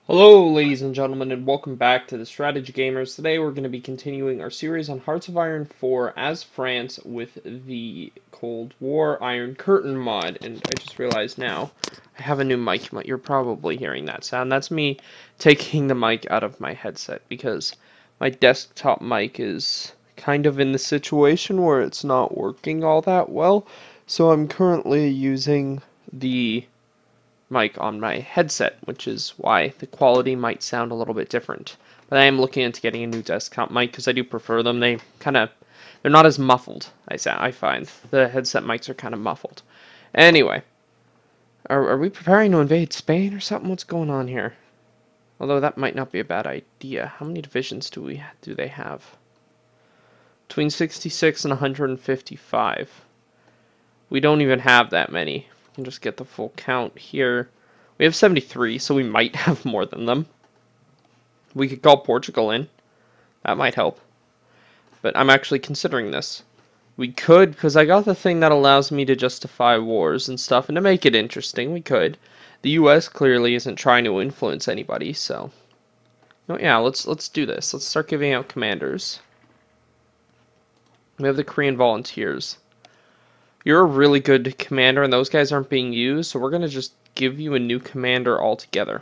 Hello, ladies and gentlemen, and welcome back to the Strategy Gamers. Today we're going to be continuing our series on Hearts of Iron 4 as France with the Cold War Iron Curtain mod. And I just realized now I have a new mic. You're probably hearing that sound. That's me taking the mic out of my headset because my desktop mic is kind of in the situation where it's not working all that well. So I'm currently using the mic on my headset, which is why the quality might sound a little bit different. But I am looking into getting a new desktop mic because I do prefer them. They're not as muffled. I find the headset mics are kind of muffled. Anyway, are we preparing to invade Spain or something? What's going on here? Although that might not be a bad idea. How many divisions do they have? Between 66 and 155. We don't even have that many. We can just get the full count here. We have 73, so we might have more than them. We could call Portugal in. That might help. But I'm actually considering this. We could, because I got the thing that allows me to justify wars and stuff, and to make it interesting, we could. The US clearly isn't trying to influence anybody, so... No, yeah, let's do this. Let's start giving out commanders. We have the Korean volunteers. You're a really good commander, and those guys aren't being used, so we're going to just give you a new commander altogether.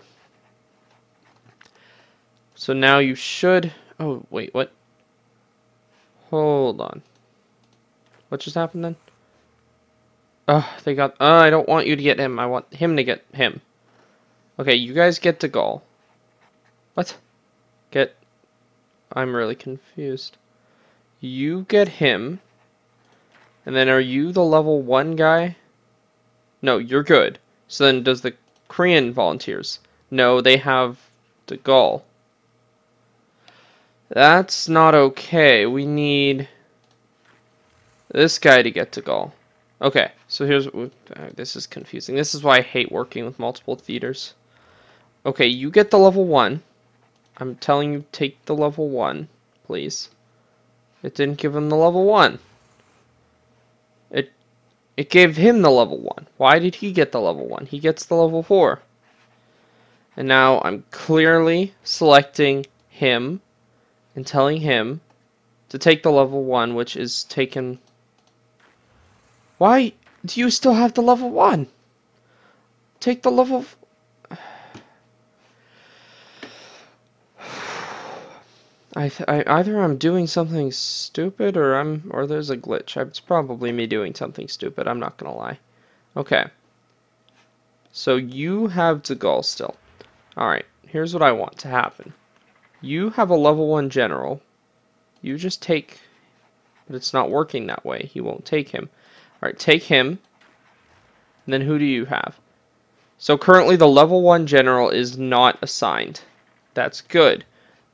So now you should... Oh, wait, what? Hold on. What just happened then? They got... I don't want you to get him. I want him to get him. Okay, you guys get De Gaulle. What? Get... I'm really confused. You get him... And then are you the level 1 guy? No, you're good. So then does the Korean volunteers? No, they have De Gaulle. That's not okay. We need this guy to get De Gaulle. Okay, so here's... this is confusing. This is why I hate working with multiple theaters. Okay, you get the level 1. I'm telling you, take the level 1, please. It didn't give him the level 1. It gave him the level 1. Why did he get the level 1? He gets the level 4. And now I'm clearly selecting him and telling him to take the level 1, which is taken... Why do you still have the level 1? Take the level... either I'm doing something stupid or there's a glitch. It's probably me doing something stupid, I'm not gonna lie. Okay. So you have De Gaulle still. Alright, here's what I want to happen. You have a level 1 general. You just take... But it's not working that way. He won't take him. Alright, take him. And then who do you have? So currently the level 1 general is not assigned. That's good.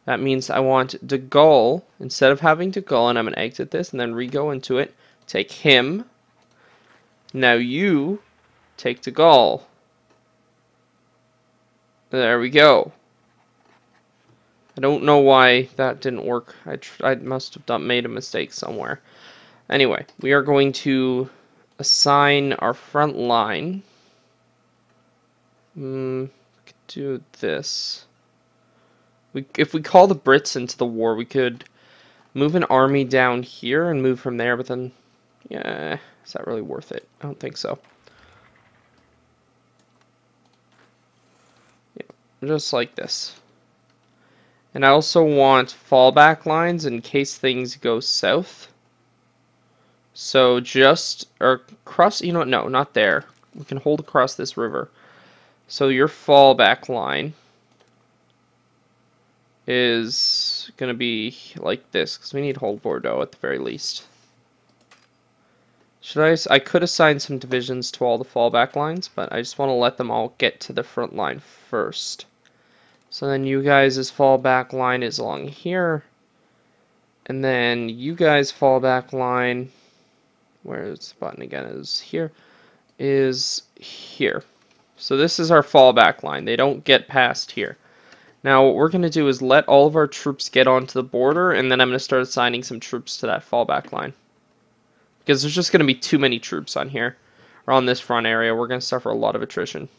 That means I want De Gaulle, instead of having De Gaulle, and I'm going to exit this and then re-go into it, take him. Now you take De Gaulle. There we go. I don't know why that didn't work. I must have made a mistake somewhere. Anyway, we are going to assign our front line. We could do this. If we call the Brits into the war, we could move an army down here and move from there, but then, yeah, is that really worth it? I don't think so. Yeah, just like this. And I also want fallback lines in case things go south. So just, or cross, you know what, no, not there. We can hold across this river. So your fallback line is going to be like this, because we need to hold Bordeaux at the very least. I could assign some divisions to all the fallback lines, but I just want to let them all get to the front line first. So then you guys' fallback line is along here, and then you guys' fallback line, where's the button again, is here. So this is our fallback line. They don't get past here. Now, what we're going to do is let all of our troops get onto the border, and then I'm going to start assigning some troops to that fallback line. Because there's just going to be too many troops on here, or on this front area. We're going to suffer a lot of attrition.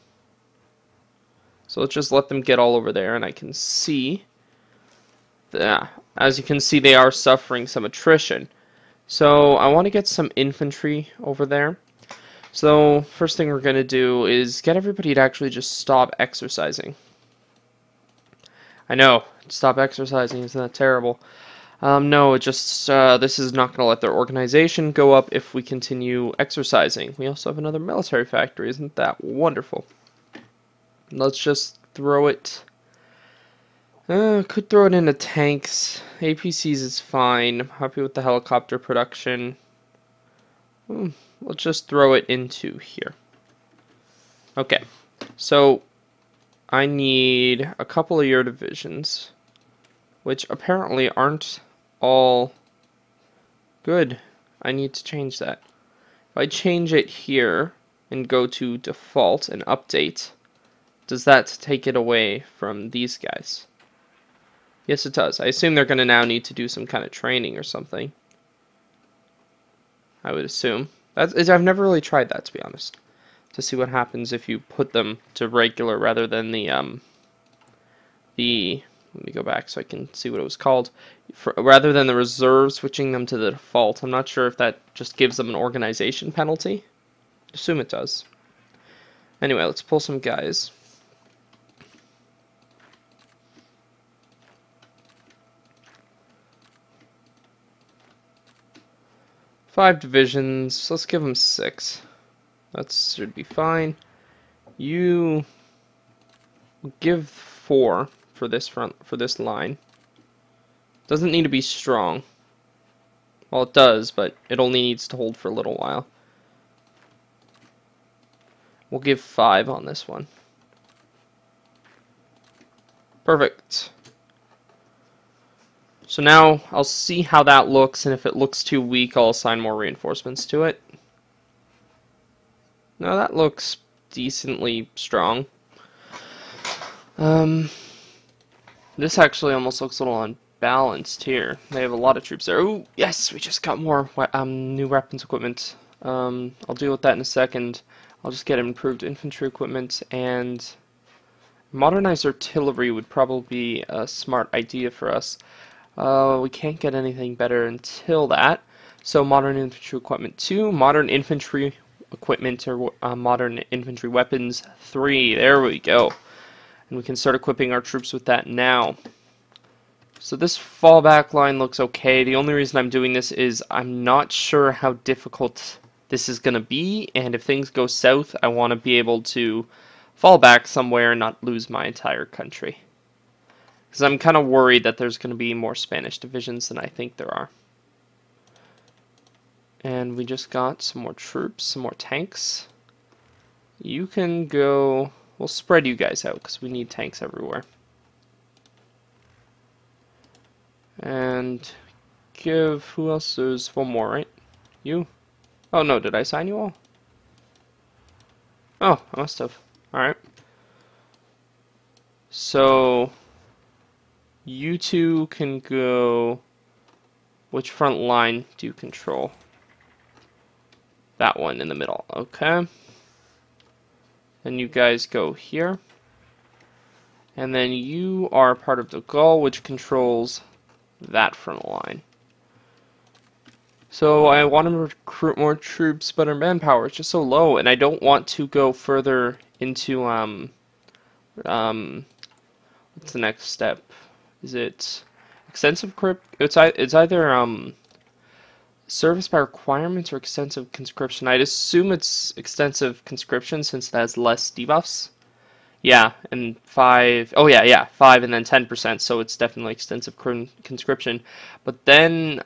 So let's just let them get all over there, and I can see that, as you can see, they are suffering some attrition. So I want to get some infantry over there. So first thing we're going to do is get everybody to actually just stop exercising. I know, stop exercising, isn't that terrible? No, it just, this is not going to let their organization go up if we continue exercising. We also have another military factory, isn't that wonderful? Let's just throw it. Could throw it into tanks. APCs is fine. I'm happy with the helicopter production. Let's just throw it into here. Okay, so I need a couple of your divisions, which apparently aren't all good. I need to change that. If I change it here and go to default and update, does that take it away from these guys? Yes, it does. I assume they're going to now need to do some kind of training or something. I would assume. I've never really tried that, to be honest, to see what happens if you put them to regular rather than the let me go back so I can see what it was called. Rather than the reserve, switching them to the default. I'm not sure if that just gives them an organization penalty. I assume it does. Anyway, let's pull some guys. Five divisions. Let's give them 6. That should be fine. You give 4 for this line. Doesn't need to be strong. Well, it does, but it only needs to hold for a little while. We'll give 5 on this one. Perfect. So now I'll see how that looks, and if it looks too weak, I'll assign more reinforcements to it. No, that looks decently strong. This actually almost looks a little unbalanced here. They have a lot of troops there. Oh, yes, we just got more new weapons equipment. I'll deal with that in a second. I'll just get improved infantry equipment, and modernized artillery would probably be a smart idea for us. We can't get anything better until that. So modern infantry equipment 2, modern infantry equipment or modern infantry weapons 3. There we go. And we can start equipping our troops with that now. So this fallback line looks okay. The only reason I'm doing this is I'm not sure how difficult this is going to be, and if things go south, I want to be able to fall back somewhere and not lose my entire country. Because I'm kind of worried that there's going to be more Spanish divisions than I think there are. And we just got some more troops, some more tanks. You can go... We'll spread you guys out because we need tanks everywhere. And give... Who else? There's one more, right? You? Oh no, did I assign you all? Oh, I must have. Alright. So... You two can go... Which front line do you control? That one in the middle. Okay. Then you guys go here. And then you are part of the Gaul, which controls that front line. So I want to recruit more troops, but our manpower is just so low, and I don't want to go further into what's the next step? Is it extensive It's either service by requirements or extensive conscription. I'd assume it's extensive conscription since it has less debuffs. Yeah, and 5. Oh yeah, 5 and then 10%. So it's definitely extensive conscription. But then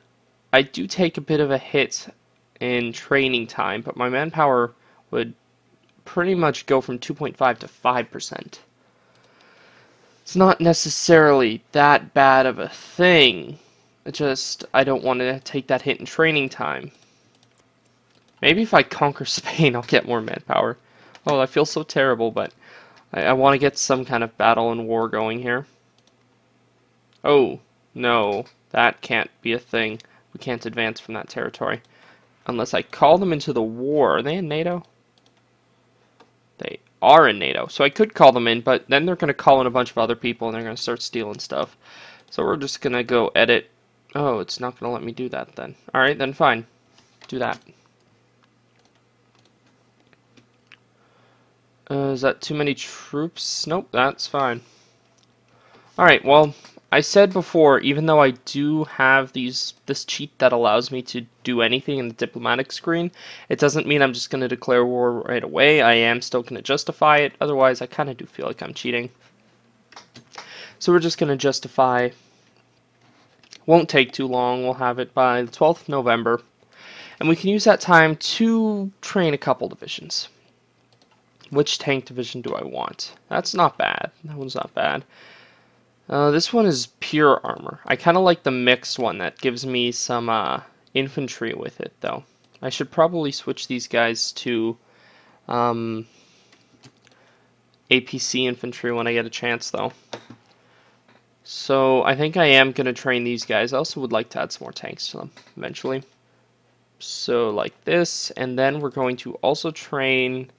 I do take a bit of a hit in training time, but my manpower would pretty much go from 2.5 to 5%. It's not necessarily that bad of a thing. It just, I don't want to take that hit in training time. Maybe if I conquer Spain, I'll get more manpower. Oh, I feel so terrible, but I want to get some kind of battle and war going here. Oh, no, that can't be a thing. We can't advance from that territory. Unless I call them into the war. Are they in NATO? They are in NATO. So I could call them in, but then they're going to call in a bunch of other people and they're going to start stealing stuff. So we're just going to go edit. Oh, it's not going to let me do that then. Alright, then fine. Do that. Is that too many troops? Nope, that's fine. Alright, well, I said before, even though I do have this cheat that allows me to do anything in the diplomatic screen, it doesn't mean I'm just going to declare war right away. I am still going to justify it. Otherwise, I kind of do feel like I'm cheating. So we're just going to justify. Won't take too long. We'll have it by the 12th of November. And we can use that time to train a couple divisions. Which tank division do I want? That's not bad. That one's not bad. This one is pure armor. I kind of like the mixed one that gives me some infantry with it, though. I should probably switch these guys to APC infantry when I get a chance, though. So I think I am going to train these guys. I also would like to add some more tanks to them eventually. So like this, and then we're going to also train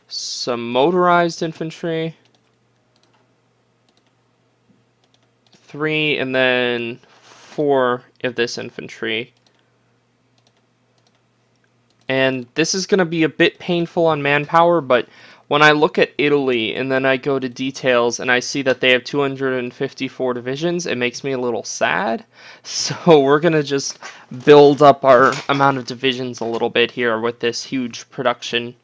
some motorized infantry. 3 and then 4 of this infantry. And this is going to be a bit painful on manpower, but when I look at Italy and then I go to details and I see that they have 254 divisions, it makes me a little sad. So we're going to just build up our amount of divisions a little bit here with this huge production,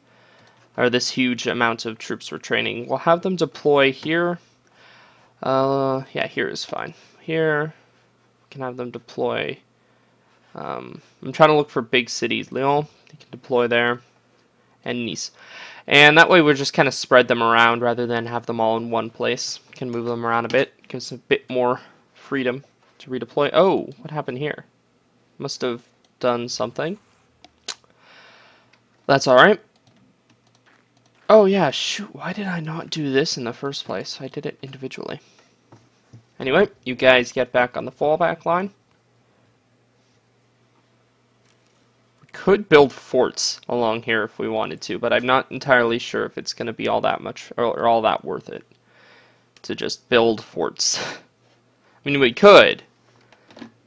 or this huge amount of troops we're training. We'll have them deploy here. Yeah, here is fine. Here, we can have them deploy. I'm trying to look for big cities. Lyon, they can deploy there, and Nice. And that way we're just kind of spread them around rather than have them all in one place. Can move them around a bit, gives a bit more freedom to redeploy. Oh, what happened here? Must have done something. That's alright. Oh yeah, shoot, why did I not do this in the first place? I did it individually. Anyway, you guys get back on the fallback line. We could build forts along here if we wanted to, but I'm not entirely sure if it's going to be all that much or all that worth it to just build forts. I mean, we could,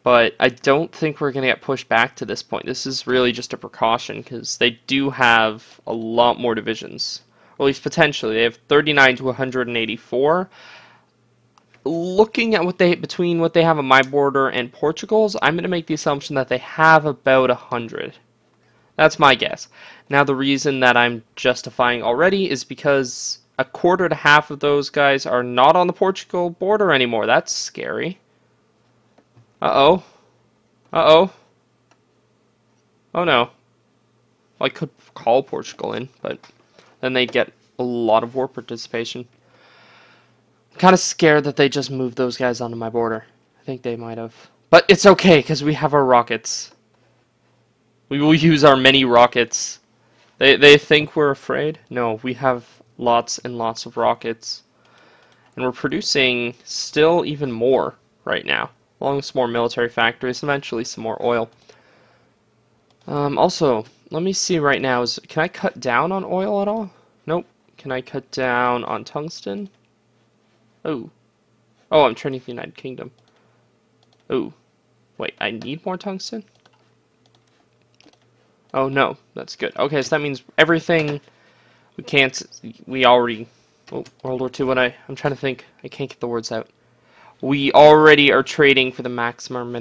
but I don't think we're going to get pushed back to this point. This is really just a precaution because they do have a lot more divisions. Or at least potentially. They have 39 to 184. Looking at what between what they have on my border and Portugal's, I'm going to make the assumption that they have about 100. That's my guess. Now the reason that I'm justifying already is because a quarter to half of those guys are not on the Portugal border anymore. That's scary. Uh-oh. Uh-oh. Oh no. Well, I could call Portugal in, but then they'd get a lot of war participation. I'm kind of scared that they just moved those guys onto my border. I think they might have. But it's okay, because we have our rockets. We will use our many rockets. They think we're afraid? No, we have lots and lots of rockets. And we're producing still even more right now. Along with some more military factories, eventually some more oil. Also, let me see right now, can I cut down on oil at all? Nope. Can I cut down on tungsten? Oh. Oh, I'm training the United Kingdom. Oh. Wait, I need more tungsten? Oh, no. That's good. Okay, so that means everything we already... Oh, World War II, I'm trying to think. I can't get the words out. We already are trading for the maximum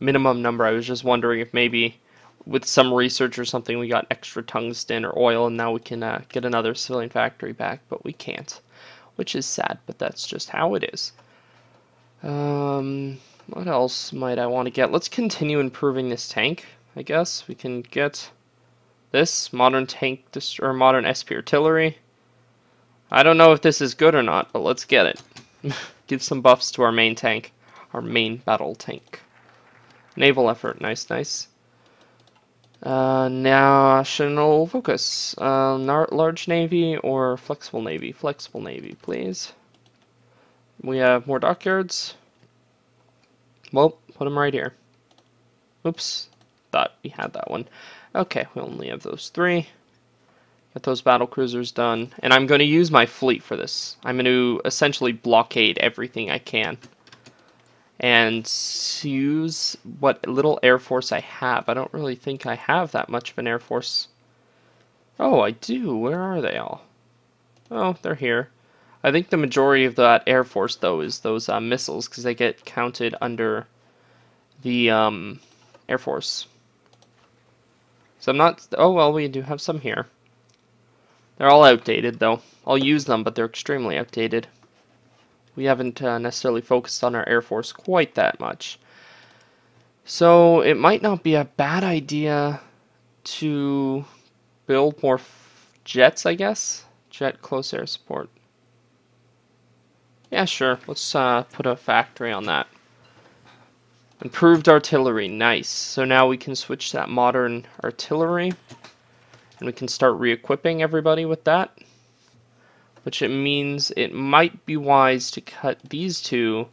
minimum number. I was just wondering if maybe with some research or something we got extra tungsten or oil and now we can get another civilian factory back, but we can't, which is sad, but that's just how it is. What else might I want to get? Let's continue improving this tank, I guess. We can get this modern tank or modern SP artillery. I don't know if this is good or not, but let's get it. Give some buffs to our main tank, our main battle tank. Naval effort, nice, nice. National focus, large navy or flexible navy? Flexible navy, please. We have more dockyards. Well, put them right here. Oops, thought we had that one. Okay, we only have those 3. Get those battle cruisers done. And I'm going to use my fleet for this. I'm going to essentially blockade everything I can. And use what little air force I have. I don't really think I have that much of an air force. Oh, I do. Where are they all? Oh, they're here. I think the majority of that air force, though, is those missiles, because they get counted under the air force. So I'm not... Oh, well, we do have some here. They're all outdated, though. I'll use them, but they're extremely outdated. We haven't necessarily focused on our air force quite that much. So it might not be a bad idea to build more jets, I guess. Jet close air support. Yeah, sure. Let's put a factory on that. Improved artillery. Nice. So now we can switch to that modern artillery. And we can start re-equipping everybody with that. Which it means it might be wise to cut these two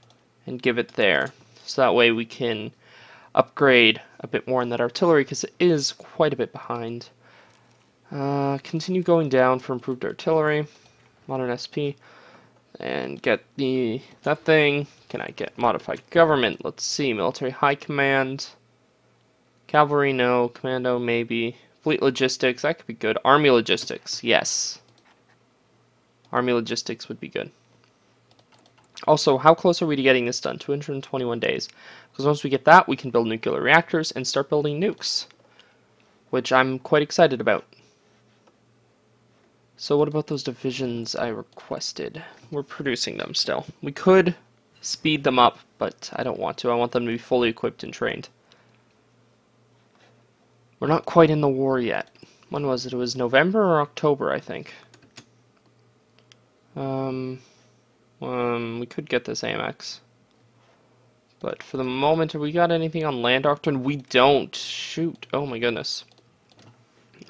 and give it there. So that way we can upgrade a bit more in that artillery, because it is quite a bit behind. Continue going down for improved artillery. Modern SP. And get that thing. Can I get modified government? Let's see. Military high command. Cavalry, no. Commando, maybe. Fleet logistics, that could be good. Army logistics, yes. Army logistics would be good. Also, how close are we to getting this done? 221 days. Because once we get that, we can build nuclear reactors and start building nukes. Which I'm quite excited about. So what about those divisions I requested? We're producing them still. We could speed them up, but I don't want to. I want them to be fully equipped and trained. We're not quite in the war yet. When was it? It was November or October, I think. We could get this AMX. But for the moment, have we got anything on land doctrine? We don't. Shoot. Oh my goodness.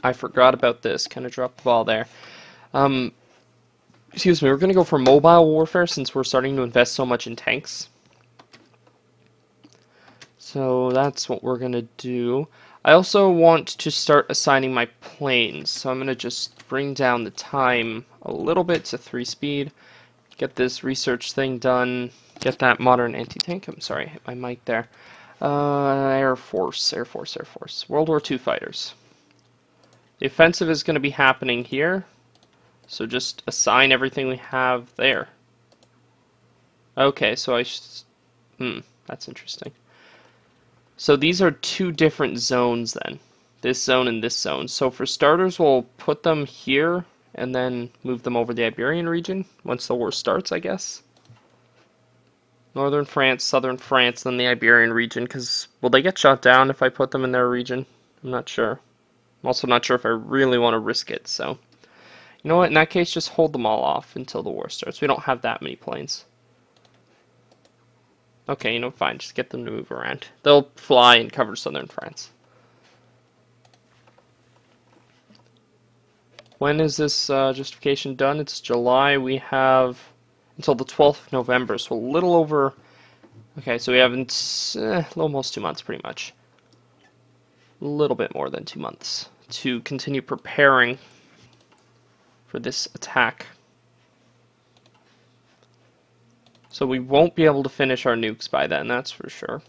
I forgot about this. Kind of dropped the ball there. Excuse me, we're going to go for mobile warfare since we're starting to invest so much in tanks. So that's what we're going to do. I also want to start assigning my planes, so I'm going to just bring down the time a little bit to 3 speed, get this research thing done, get that modern anti-tank, I'm sorry, hit my mic there, Air Force, World War II fighters. The offensive is going to be happening here, so just assign everything we have there. Okay, so that's interesting. So these are 2 different zones then. This zone and this zone. So for starters, we'll put them here and then move them over the Iberian region once the war starts, I guess. Northern France, southern France, then the Iberian region, because will they get shot down if I put them in their region? I'm not sure. I'm also not sure if I really want to risk it, so. You know what, in that case, just hold them all off until the war starts. We don't have that many planes. Okay, you know, fine, just get them to move around. They'll fly and cover southern France. When is this justification done? It's July. We have until the 12th of November, so a little over... Okay, so we have almost 2 months, pretty much. A little bit more than 2 months to continue preparing for this attack. So we won't be able to finish our nukes by then, that's for sure.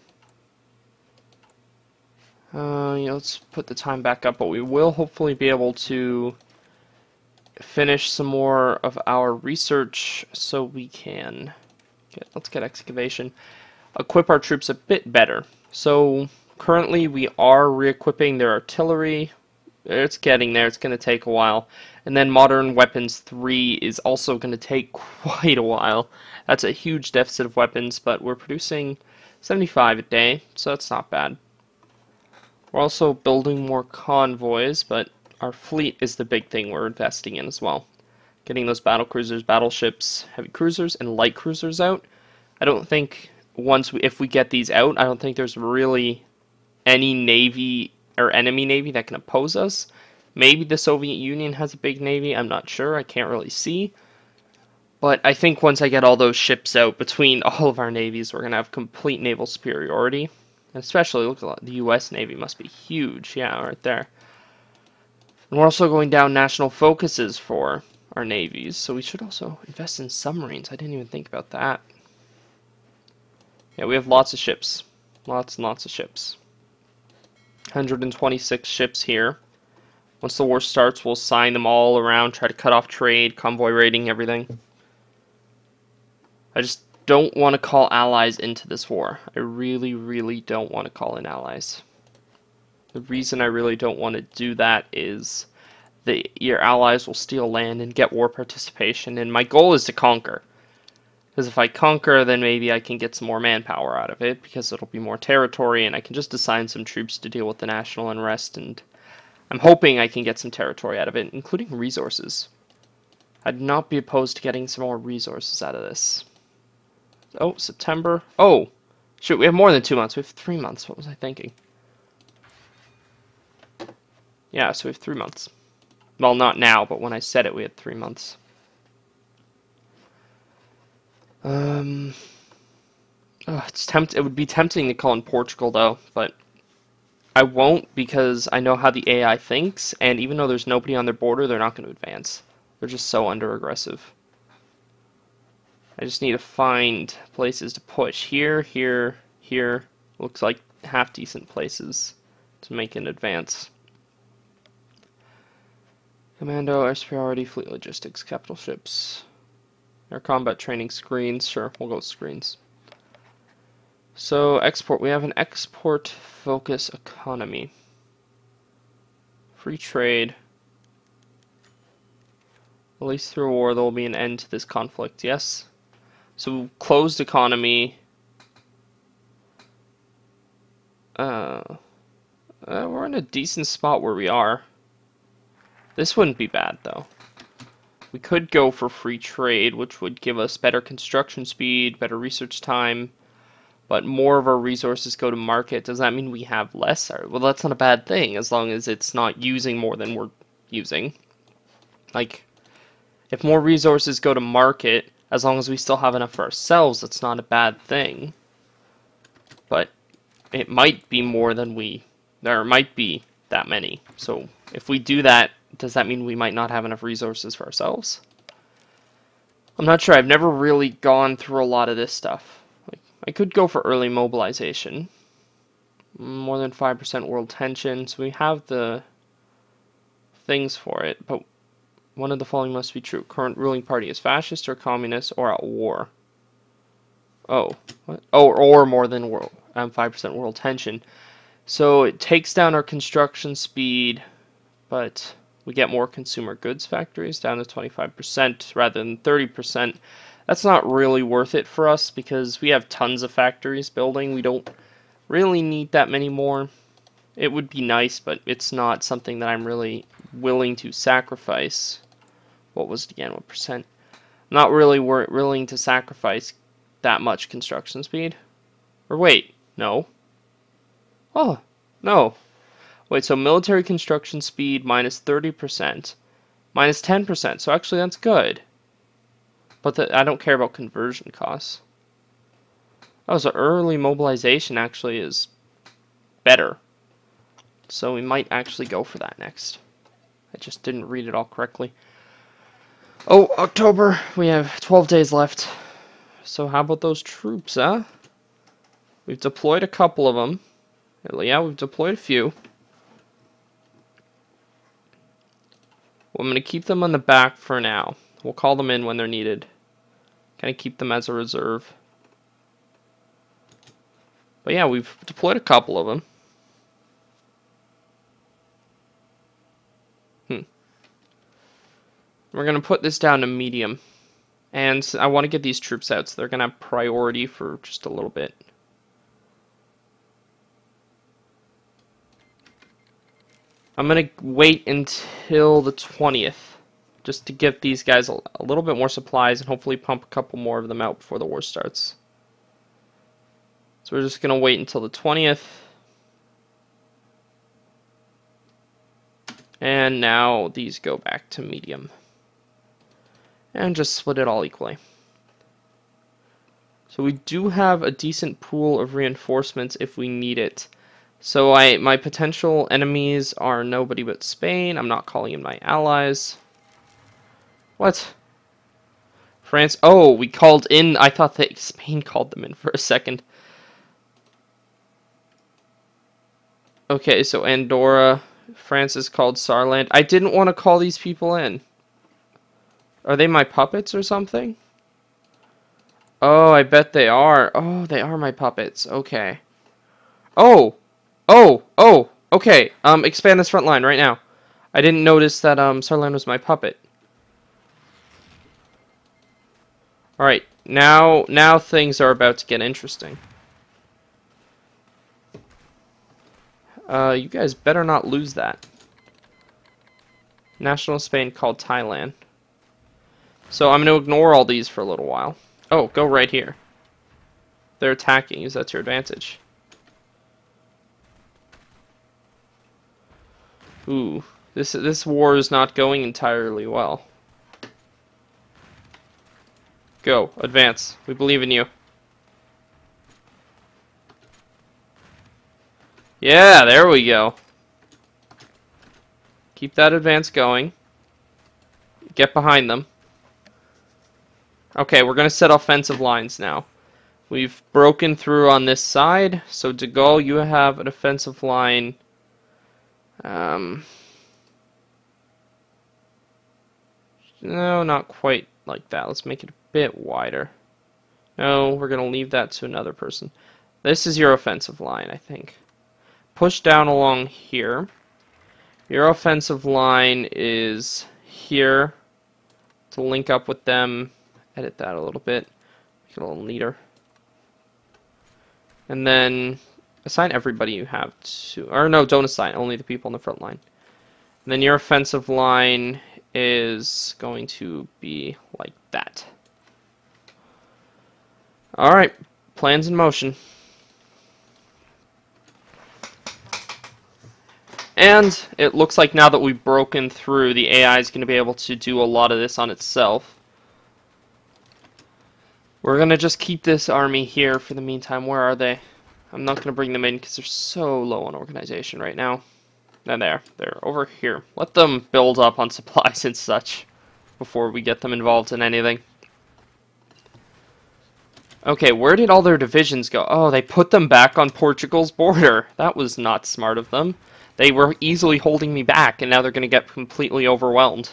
Let's put the time back up, but we will hopefully be able to finish some more of our research so we can let's get excavation. Equip our troops a bit better. So currently we are re-equipping their artillery. It's getting there, it's going to take a while. And then Modern Weapons 3 is also going to take quite a while. That's a huge deficit of weapons, but we're producing 75 a day, so that's not bad. We're also building more convoys, but our fleet is the big thing we're investing in as well. Getting those battle cruisers, battleships, heavy cruisers, and light cruisers out. I don't think if we get these out, I don't think there's really any navy or enemy navy that can oppose us. Maybe the Soviet Union has a big navy, I'm not sure, I can't really see. But I think once I get all those ships out between all of our navies, we're going to have complete naval superiority. And especially, look at the US Navy must be huge, yeah, right there. And we're also going down national focuses for our navies, so we should also invest in submarines. I didn't even think about that. Yeah, we have lots of ships. Lots and lots of ships. 126 ships here. Once the war starts, we'll sign them all around, try to cut off trade, convoy raiding, everything. I just don't want to call allies into this war. I really, really don't want to call in allies. The reason I really don't want to do that is your allies will steal land and get war participation, and my goal is to conquer. Because if I conquer, then maybe I can get some more manpower out of it, because it'll be more territory, and I can just assign some troops to deal with the national unrest, and I'm hoping I can get some territory out of it, including resources. I'd not be opposed to getting some more resources out of this. Oh, September. Oh, shoot, we have more than 2 months. We have 3 months. What was I thinking? Yeah, so we have 3 months. Well, not now, but when I said it, we had 3 months. Oh, it would be tempting to call in Portugal, though, but I won't, because I know how the AI thinks, and even though there's nobody on their border, they're not going to advance. They're just so under-aggressive. I just need to find places to push. Here, here, here. Looks like half-decent places to make an advance. Commando, air superiority, fleet logistics, capital ships. Air combat training, screens. Sure, we'll go with screens. So, export. We have an export focus economy. Free trade. At least through war, there will be an end to this conflict. Yes. So, closed economy. We're in a decent spot where we are. This wouldn't be bad, though. We could go for free trade, which would give us better construction speed, better research time, but more of our resources go to market. Does that mean we have less? Well, that's not a bad thing, as long as it's not using more than we're using. Like, if more resources go to market, as long as we still have enough for ourselves, that's not a bad thing. But it might be more than there might be that many. So if we do that, does that mean we might not have enough resources for ourselves? I'm not sure. I've never really gone through a lot of this stuff. Like, I could go for early mobilization. More than 5% world tension. So we have the things for it, but one of the following must be true. Current ruling party is fascist or communist or at war. Oh, what? Oh, or more than 5% world tension. So it takes down our construction speed, but we get more consumer goods factories, down to 25% rather than 30%. That's not really worth it for us because we have tons of factories building. We don't really need that many more. It would be nice, but it's not something that I'm really willing to sacrifice. What was it again? What percent? I'm not really willing to sacrifice that much construction speed. Or wait, no. Oh, no. Wait, so military construction speed minus 30%, minus 10%. So actually that's good. But I don't care about conversion costs. Oh, so early mobilization actually is better. So we might actually go for that next. I just didn't read it all correctly. Oh, October. We have 12 days left. So how about those troops, huh? We've deployed a couple of them. Yeah, we've deployed a few. Well, I'm going to keep them on the back for now. We'll call them in when they're needed. Kind of keep them as a reserve. But yeah, we've deployed a couple of them. We're going to put this down to medium. And I want to get these troops out, so they're going to have priority for just a little bit. I'm going to wait until the 20th, just to give these guys a little bit more supplies and hopefully pump a couple more of them out before the war starts. So we're just going to wait until the 20th. And now these go back to medium. And just split it all equally. So we do have a decent pool of reinforcements if we need it. So my potential enemies are nobody but Spain. I'm not calling in my allies. What? France. Oh, we called in. I thought that Spain called them in for a second. Okay, so Andorra. France is called Saarland. I didn't want to call these people in. Are they my puppets or something? Oh, I bet they are. Oh, they are my puppets. Okay. Oh! Oh! Oh! Okay, expand this front line right now. I didn't notice that, Saarland was my puppet. Alright, now things are about to get interesting. You guys better not lose that. National Spain called Thailand. So I'm going to ignore all these for a little while. Oh, go right here. They're attacking. Use that to your advantage. Ooh, this war is not going entirely well. Go, advance. We believe in you. Yeah, there we go. Keep that advance going. Get behind them. Okay, we're going to set offensive lines now. We've broken through on this side, so De Gaulle, you have an offensive line. No, not quite like that. Let's make it a bit wider. No, we're going to leave that to another person. This is your offensive line, I think. Push down along here. Your offensive line is here to link up with them. Edit that a little bit. Make it a little neater. And then assign everybody you have to... Or no, don't assign. Only the people in the front line. And then your offensive line is going to be like that. Alright. Plans in motion. And it looks like now that we've broken through, the AI is going to be able to do a lot of this on itself. We're going to just keep this army here for the meantime. Where are they? I'm not going to bring them in because they're so low on organization right now. And they're over here. Let them build up on supplies and such before we get them involved in anything. Okay, where did all their divisions go? Oh, they put them back on Portugal's border. That was not smart of them. They were easily holding me back, and now they're going to get completely overwhelmed.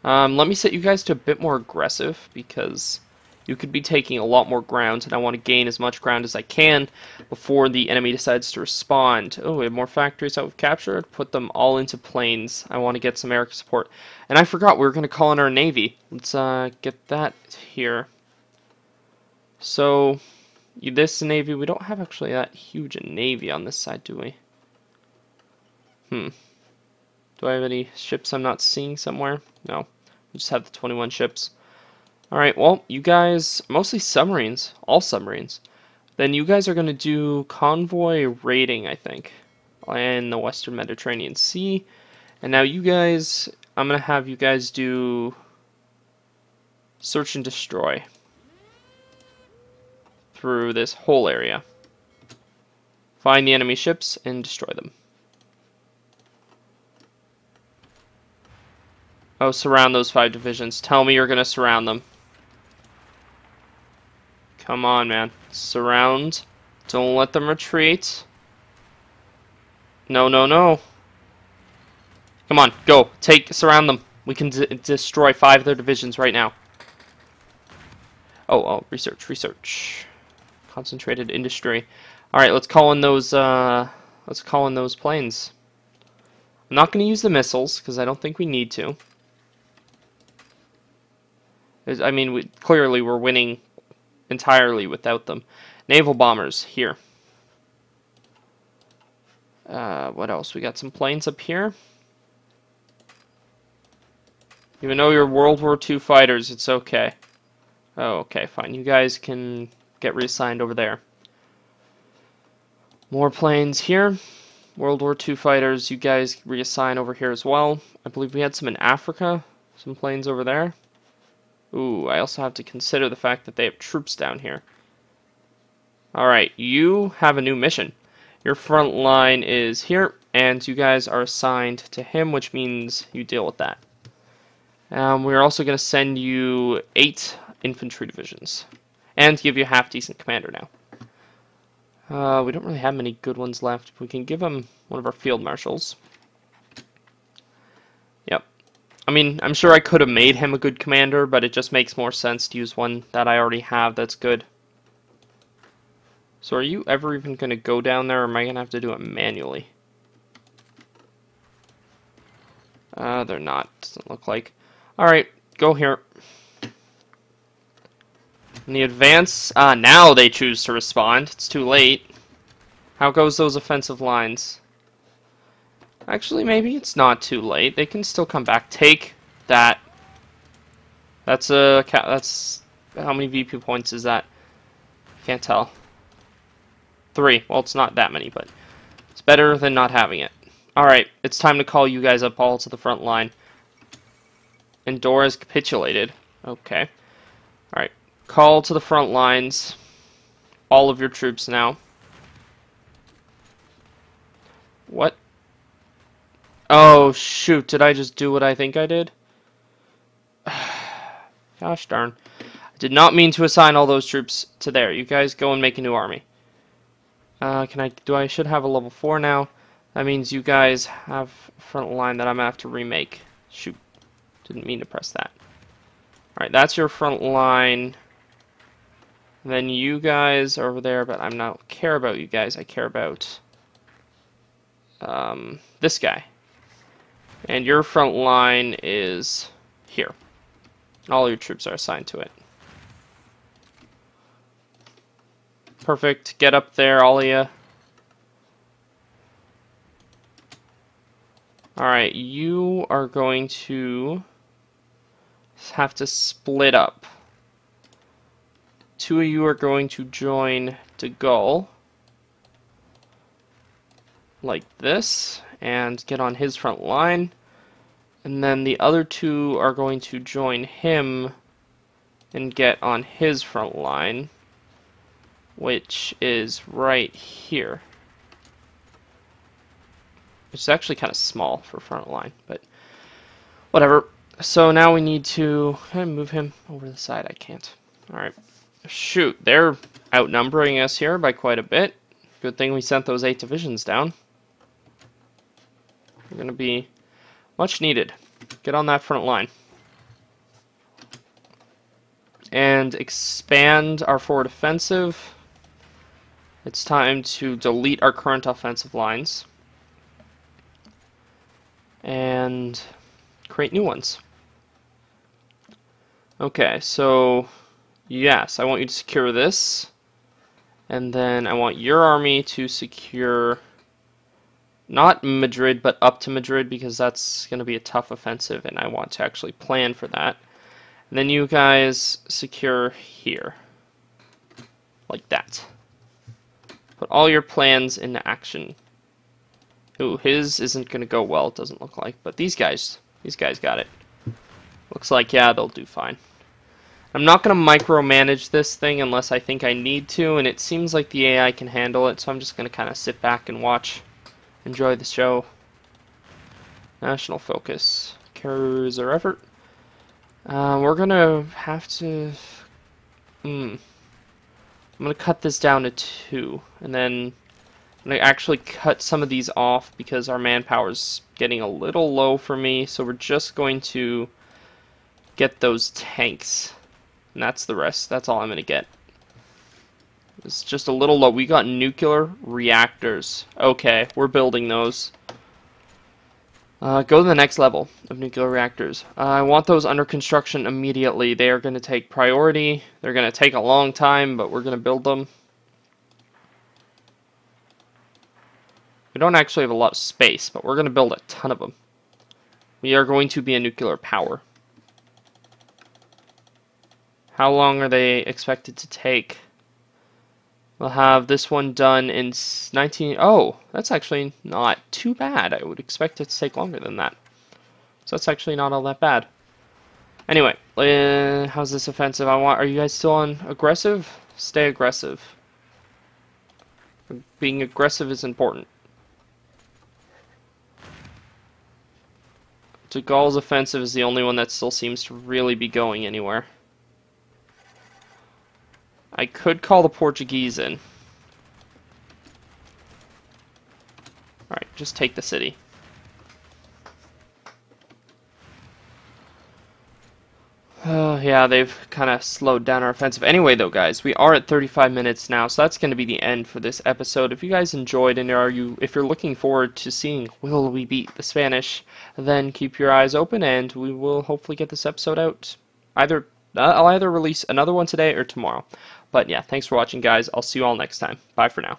Let me set you guys to a bit more aggressive, because you could be taking a lot more ground, and I want to gain as much ground as I can before the enemy decides to respond. Oh, we have more factories that we've captured. Put them all into planes. I want to get some air support. And I forgot, we were going to call in our navy. Let's get that here. So, this navy, we don't have actually that huge a navy on this side, do we? Do I have any ships I'm not seeing somewhere? No. We just have the 21 ships. Alright, well, you guys, mostly submarines, all submarines. Then you guys are going to do convoy raiding, I think, in the Western Mediterranean Sea. And now you guys, I'm going to have you guys do search and destroy through this whole area. Find the enemy ships and destroy them. Oh, surround those 5 divisions. Tell me you're going to surround them. Come on, man. Surround. Don't let them retreat. No, no, no. Come on, go. Surround them. We can destroy 5 of their divisions right now. Oh, research. Concentrated industry. Alright, let's call in those, planes. I'm not going to use the missiles, because I don't think we need to. I mean, clearly we're winning entirely without them. Naval bombers, here. What else? We got some planes up here. Even though you're World War II fighters, it's okay. Oh, okay, fine. You guys can get reassigned over there. More planes here. World War II fighters, you guys reassign over here as well. I believe we had some in Africa. Some planes over there. Ooh, I also have to consider the fact that they have troops down here. Alright, you have a new mission. Your front line is here, and you guys are assigned to him, which means you deal with that. We're also going to send you 8 infantry divisions, and give you a half-decent commander now. We don't really have many good ones left. We can give him one of our field marshals. Yep. I mean, I'm sure I could have made him a good commander, but it just makes more sense to use one that I already have that's good. So are you ever even going to go down there, or am I going to have to do it manually? They're not. Doesn't look like. Alright, go here. In the advance, now they choose to respond. It's too late. How goes those offensive lines? Actually, maybe it's not too late. They can still come back. Take that. That's how many VP points is that? Can't tell. 3. Well, it's not that many, but it's better than not having it. Alright, it's time to call you guys up all to the front line. Endor has capitulated. Okay. Alright. Call to the front lines. All of your troops now. What? Oh, shoot. Did I just do what I think I did? Gosh darn. I did not mean to assign all those troops to there. You guys go and make a new army. I should have a level 4 now. That means you guys have a front line that I'm going to have to remake. Shoot. Didn't mean to press that. Alright, that's your front line. Then you guys are over there, but I don't care about you guys. I care about this guy. And your front line is here. All your troops are assigned to it. Perfect. Get up there, all of you. Alright, you are going to have to split up. 2 of you are going to join De Gaulle, like this, and get on his front line. And then the other 2 are going to join him and get on his front line, which is right here. It's actually kind of small for front line, but whatever. So now we need to move him over the side. I can't. Alright. Shoot, they're outnumbering us here by quite a bit. Good thing we sent those 8 divisions down. They're going to be much needed. Get on that front line. And expand our forward offensive. It's time to delete our current offensive lines. And create new ones. Okay, so yes, I want you to secure this. And then I want your army to secure not Madrid, but up to Madrid, because that's going to be a tough offensive, and I want to actually plan for that. And then you guys secure here. Like that. Put all your plans into action. Ooh, his isn't going to go well, it doesn't look like. But these guys got it. Looks like, yeah, they'll do fine. I'm not going to micromanage this thing unless I think I need to, and it seems like the AI can handle it, so I'm just going to kind of sit back and watch. Enjoy the show. National focus. Cruiser effort. We're going to have to... I'm going to cut this down to 2, and then I'm going to actually cut some of these off because our manpower's getting a little low for me, so we're just going to get those tanks. And that's the rest. That's all I'm going to get. It's just a little low. We got nuclear reactors. Okay, we're building those. Go to the next level of nuclear reactors. I want those under construction immediately. They are going to take priority. They're going to take a long time, but we're going to build them. We don't actually have a lot of space, but we're going to build a ton of them. We are going to be a nuclear power. How long are they expected to take? We'll have this one done in 19... Oh, that's actually not too bad. I would expect it to take longer than that. So that's actually not all that bad. Anyway, how's this offensive? Are you guys still on aggressive? Stay aggressive. Being aggressive is important. De Gaulle's offensive is the only one that still seems to really be going anywhere. I could call the Portuguese in. Alright, just take the city. Yeah, they've kind of slowed down our offensive. Anyway, though, guys, we are at 35 minutes now, so that's going to be the end for this episode. If you guys enjoyed, and if you're looking forward to seeing will we beat the Spanish, then keep your eyes open, and we will hopefully get this episode out. I'll either release another one today or tomorrow. But yeah, thanks for watching, guys. I'll see you all next time. Bye for now.